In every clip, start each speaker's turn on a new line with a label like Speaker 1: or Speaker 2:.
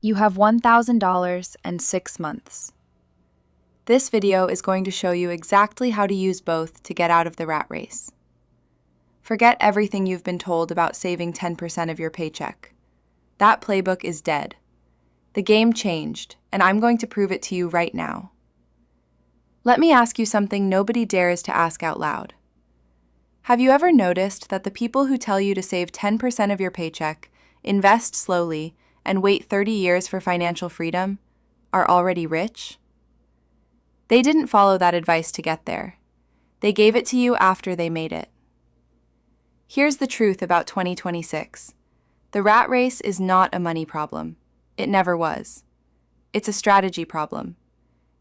Speaker 1: You have $1,000 and 6 months. This video is going to show you exactly how to use both to get out of the rat race. Forget everything you've been told about saving 10% of your paycheck. That playbook is dead. The game changed, and I'm going to prove it to you right now. Let me ask you something nobody dares to ask out loud. Have you ever noticed that the people who tell you to save 10% of your paycheck, invest slowly, and wait 30 years for financial freedom are already rich? They didn't follow that advice to get there. They gave it to you after they made it. Here's the truth about 2026. The rat race is not a money problem. It never was. It's a strategy problem.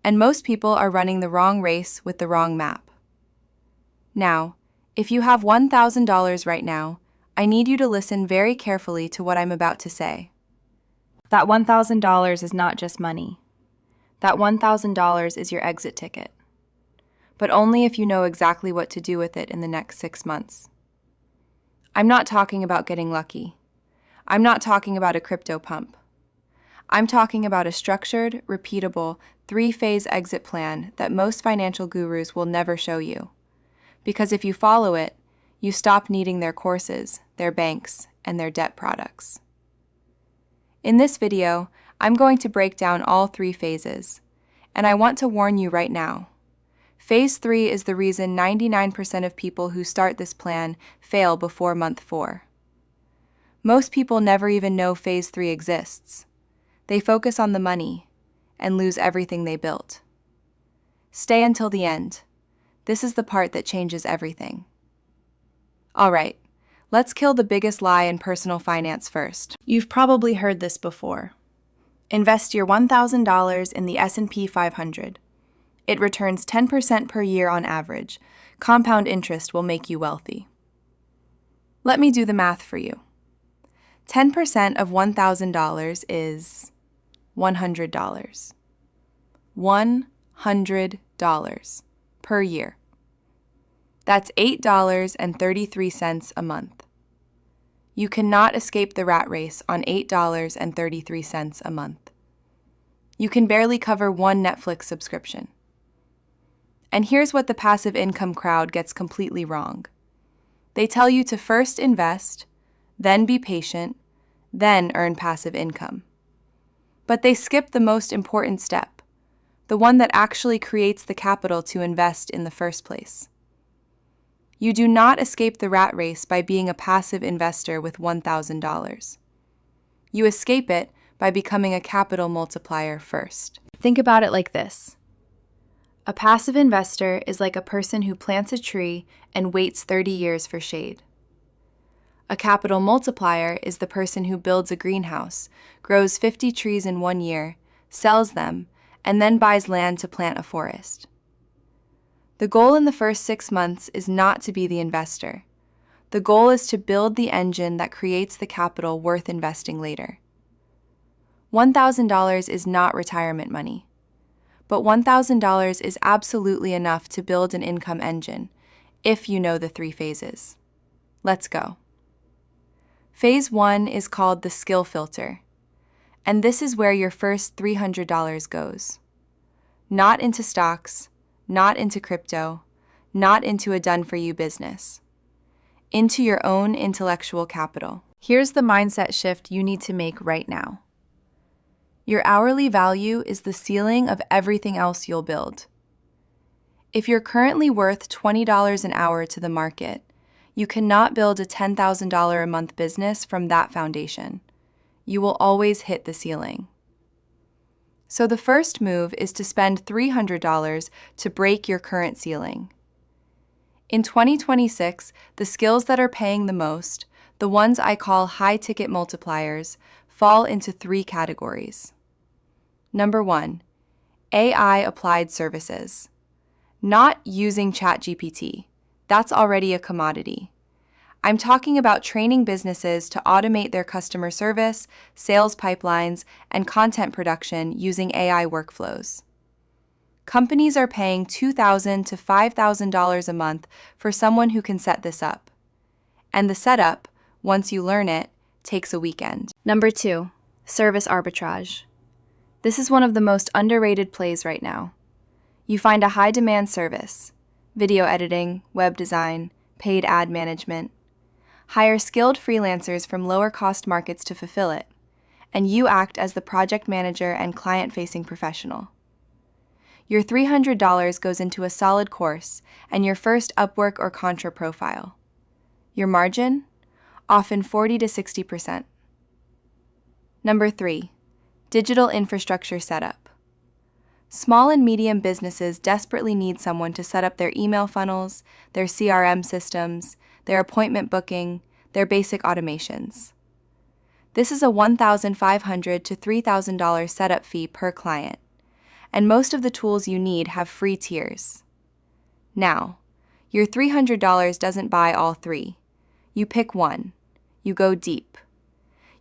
Speaker 1: And most people are running the wrong race with the wrong map. Now, if you have $1,000 right now, I need you to listen very carefully to what I'm about to say. That $1,000 is not just money. That $1,000 is your exit ticket. But only if you know exactly what to do with it in the next 6 months. I'm not talking about getting lucky. I'm not talking about a crypto pump. I'm talking about a structured, repeatable, 3-phase exit plan that most financial gurus will never show you. Because if you follow it, you stop needing their courses, their banks, and their debt products. In this video, I'm going to break down all 3 phases, and I want to warn you right now. Phase 3 is the reason 99% of people who start this plan fail before month 4. Most people never even know Phase 3 exists. They focus on the money and lose everything they built. Stay until the end. This is the part that changes everything. All right, let's kill the biggest lie in personal finance first. You've probably heard this before. Invest your $1,000 in the S&P 500. It returns 10% per year on average. Compound interest will make you wealthy. Let me do the math for you. 10% of $1,000 is $100. $100 per year. That's $8.33 a month. You cannot escape the rat race on $8.33 a month. You can barely cover one Netflix subscription. And here's what the passive income crowd gets completely wrong. They tell you to first invest, then be patient, then earn passive income. But they skip the most important step, the one that actually creates the capital to invest in the first place. You do not escape the rat race by being a passive investor with $1,000. You escape it by becoming a capital multiplier first. Think about it like this. A passive investor is like a person who plants a tree and waits 30 years for shade. A capital multiplier is the person who builds a greenhouse, grows 50 trees in 1 year, sells them, and then buys land to plant a forest. The goal in the first 6 months is not to be the investor. The goal is to build the engine that creates the capital worth investing later. $1,000 is not retirement money, but $1,000 is absolutely enough to build an income engine, if you know the 3 phases. Let's go. Phase 1 is called the skill filter, and this is where your first $300 goes. Not into stocks, not into crypto, not into a done-for-you business. Into your own intellectual capital. Here's the mindset shift you need to make right now. Your hourly value is the ceiling of everything else you'll build. If you're currently worth $20 an hour to the market, you cannot build a $10,000 a month business from that foundation. You will always hit the ceiling. So the first move is to spend $300 to break your current ceiling. In 2026, the skills that are paying the most, the ones I call high-ticket multipliers, fall into 3 categories. Number 1, AI applied services. Not using ChatGPT. That's already a commodity. I'm talking about training businesses to automate their customer service, sales pipelines, and content production using AI workflows. Companies are paying $2,000 to $5,000 a month for someone who can set this up. And the setup, once you learn it, takes a weekend. Number 2, Service arbitrage. This is one of the most underrated plays right now. You find a high-demand service, video editing, web design, paid ad management. Hire skilled freelancers from lower-cost markets to fulfill it, and you act as the project manager and client-facing professional. Your $300 goes into a solid course and your first Upwork or Contra profile. Your margin? Often 40 to 60%. Number 3. Digital infrastructure setup. Small and medium businesses desperately need someone to set up their email funnels, their CRM systems, their appointment booking, their basic automations. This is a $1,500 to $3,000 setup fee per client, and most of the tools you need have free tiers. Now, your $300 doesn't buy all three. You pick one. You go deep.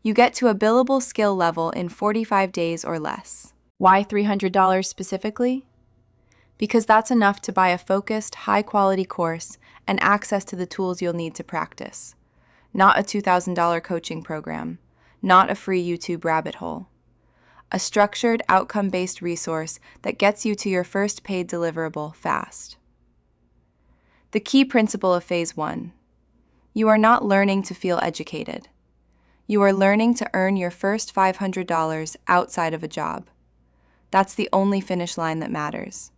Speaker 1: You get to a billable skill level in 45 days or less. Why $300 specifically? Because that's enough to buy a focused, high-quality course and access to the tools you'll need to practice. Not a $2,000 coaching program. Not a free YouTube rabbit hole. A structured, outcome-based resource that gets you to your first paid deliverable fast. The key principle of Phase 1. You are not learning to feel educated. You are learning to earn your first $500 outside of a job. That's the only finish line that matters.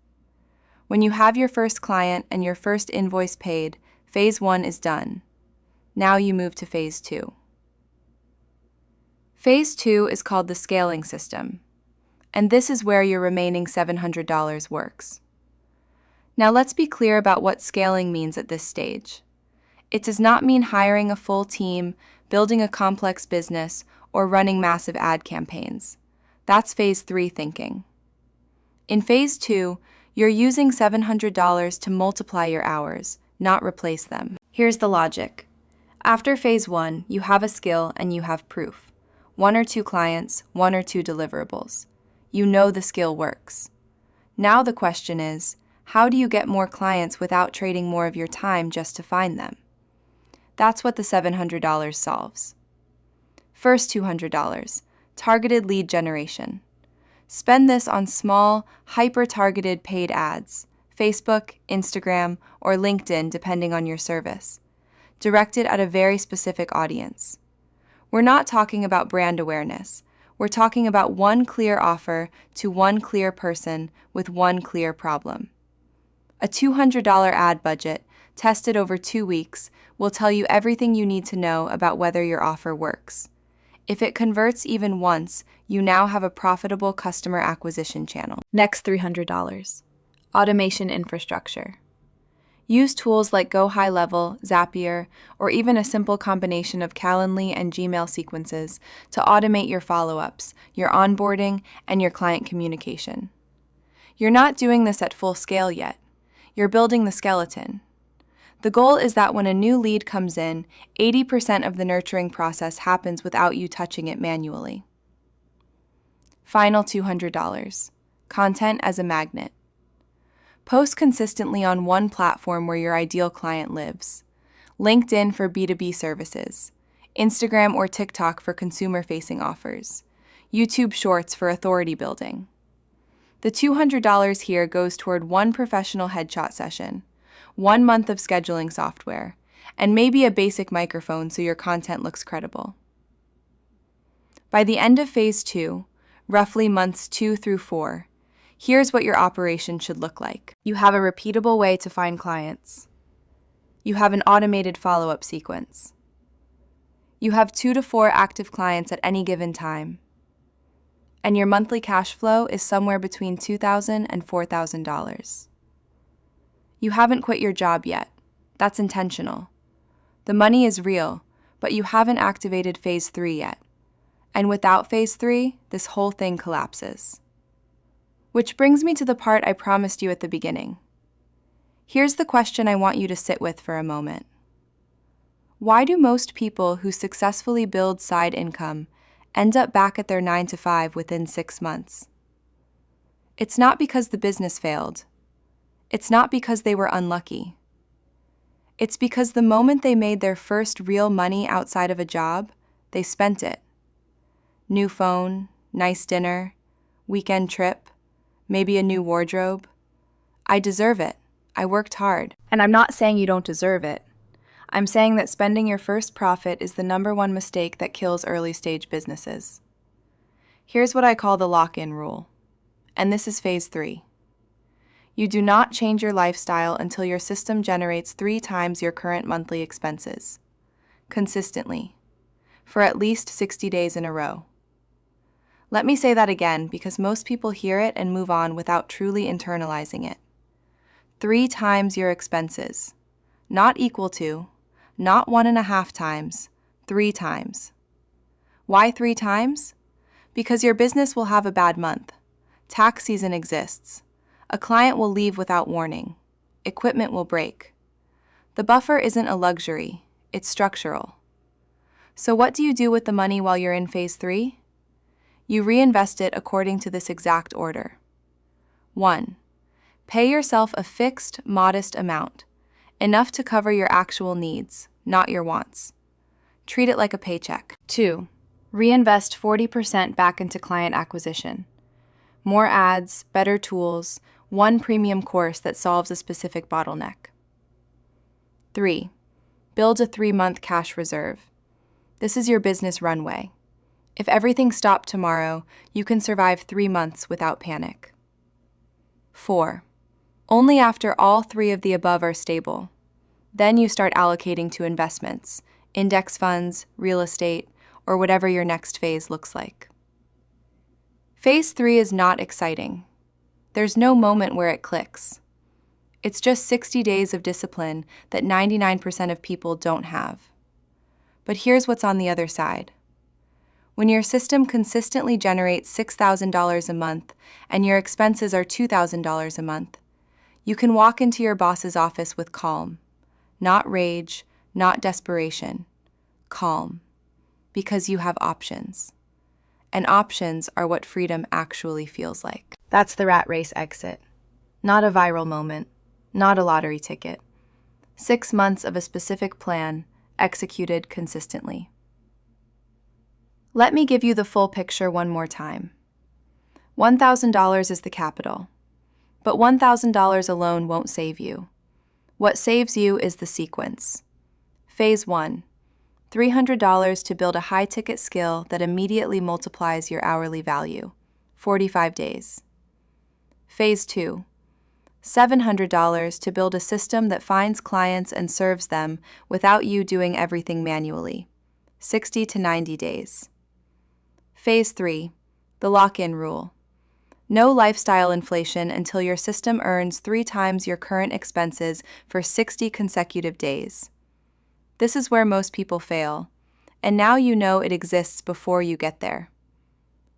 Speaker 1: When you have your first client and your first invoice paid, Phase 1 is done. Now you move to Phase 2. Phase 2 is called the scaling system, and this is where your remaining $700 works. Now let's be clear about what scaling means at this stage. It does not mean hiring a full team, building a complex business, or running massive ad campaigns. That's Phase 3 thinking. In Phase 2, you're using $700 to multiply your hours, not replace them. Here's the logic. After Phase 1, you have a skill and you have proof. 1 or 2 clients, 1 or 2 deliverables. You know the skill works. Now the question is, how do you get more clients without trading more of your time just to find them? That's what the $700 solves. First $200, targeted lead generation. Spend this on small, hyper-targeted paid ads, Facebook, Instagram, or LinkedIn depending on your service, directed at a very specific audience. We're not talking about brand awareness. We're talking about one clear offer to one clear person with one clear problem. A $200 ad budget, tested over 2 weeks, will tell you everything you need to know about whether your offer works. If it converts even once, you now have a profitable customer acquisition channel. Next $300. Automation infrastructure. Use tools like Go High Level, Zapier, or even a simple combination of Calendly and Gmail sequences to automate your follow-ups, your onboarding, and your client communication. You're not doing this at full scale yet. You're building the skeleton. The goal is that when a new lead comes in, 80% of the nurturing process happens without you touching it manually. Final $200. Content as a magnet. Post consistently on one platform where your ideal client lives. LinkedIn for B2B services. Instagram or TikTok for consumer-facing offers. YouTube Shorts for authority building. The $200 here goes toward one professional headshot session, 1 month of scheduling software, and maybe a basic microphone so your content looks credible. By the end of Phase 2, roughly months 2 through 4, here's what your operation should look like. You have a repeatable way to find clients. You have an automated follow-up sequence. You have 2 to 4 active clients at any given time. And your monthly cash flow is somewhere between $2,000 and $4,000. You haven't quit your job yet. That's intentional. The money is real, but you haven't activated Phase 3 yet. And without Phase 3, this whole thing collapses. Which brings me to the part I promised you at the beginning. Here's the question I want you to sit with for a moment. Why do most people who successfully build side income end up back at their 9-to-5 within 6 months? It's not because the business failed. It's not because they were unlucky. It's because the moment they made their first real money outside of a job, they spent it. New phone, nice dinner, weekend trip, maybe a new wardrobe. I deserve it. I worked hard. And I'm not saying you don't deserve it. I'm saying that spending your first profit is the #1 mistake that kills early-stage businesses. Here's what I call the lock-in rule, and this is phase 3. You do not change your lifestyle until your system generates 3 times your current monthly expenses, consistently, for at least 60 days in a row. Let me say that again because most people hear it and move on without truly internalizing it. 3 times your expenses, not equal to, not 1.5 times, 3 times. Why 3 times? Because your business will have a bad month. Tax season exists. A client will leave without warning. Equipment will break. The buffer isn't a luxury, it's structural. So what do you do with the money while you're in phase 3? You reinvest it according to this exact order. 1. Pay yourself a fixed, modest amount, enough to cover your actual needs, not your wants. Treat it like a paycheck. 2. Reinvest 40% back into client acquisition. More ads, better tools, one premium course that solves a specific bottleneck. 3. Build a 3-month cash reserve. This is your business runway. If everything stopped tomorrow, you can survive 3 months without panic. 4. Only after all 3 of the above are stable. Then you start allocating to investments, index funds, real estate, or whatever your next phase looks like. Phase 3 is not exciting. There's no moment where it clicks. It's just 60 days of discipline that 99% of people don't have. But here's what's on the other side. When your system consistently generates $6,000 a month and your expenses are $2,000 a month, you can walk into your boss's office with calm. Not rage, not desperation. Calm. Because you have options. And options are what freedom actually feels like. That's the rat race exit. Not a viral moment. Not a lottery ticket. 6 months of a specific plan, executed consistently. Let me give you the full picture one more time. $1,000 is the capital. But $1,000 alone won't save you. What saves you is the sequence. Phase 1. $300 to build a high-ticket skill that immediately multiplies your hourly value. 45 days. Phase 2. $700 to build a system that finds clients and serves them without you doing everything manually. 60 to 90 days. Phase 3. The lock-in rule. No lifestyle inflation until your system earns 3 times your current expenses for 60 consecutive days. This is where most people fail, and now you know it exists before you get there.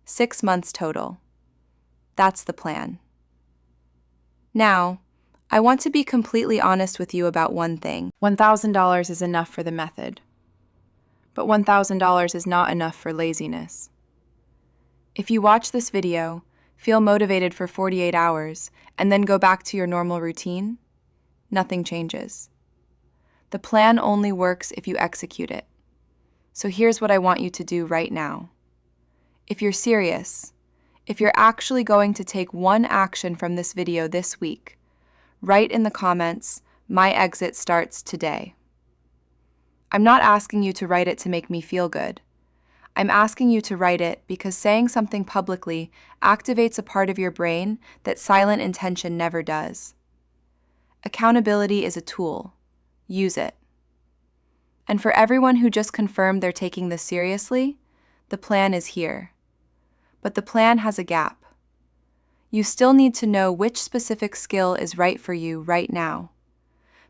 Speaker 1: 6 months total. That's the plan. Now, I want to be completely honest with you about one thing. $1,000 is enough for the method. But $1,000 is not enough for laziness. If you watch this video, feel motivated for 48 hours, and then go back to your normal routine, nothing changes. The plan only works if you execute it. So here's what I want you to do right now. If you're serious, if you're actually going to take one action from this video this week, write in the comments, "My exit starts today." I'm not asking you to write it to make me feel good. I'm asking you to write it because saying something publicly activates a part of your brain that silent intention never does. Accountability is a tool. Use it. And for everyone who just confirmed they're taking this seriously, the plan is here. But the plan has a gap. You still need to know which specific skill is right for you right now.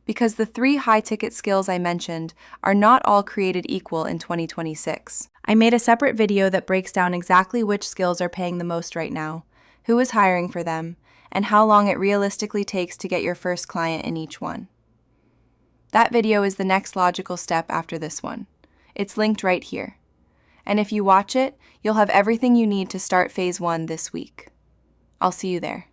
Speaker 1: Because the 3 high-ticket skills I mentioned are not all created equal in 2026. I made a separate video that breaks down exactly which skills are paying the most right now, who is hiring for them, and how long it realistically takes to get your first client in each one. That video is the next logical step after this one. It's linked right here. And if you watch it, you'll have everything you need to start phase 1 this week. I'll see you there.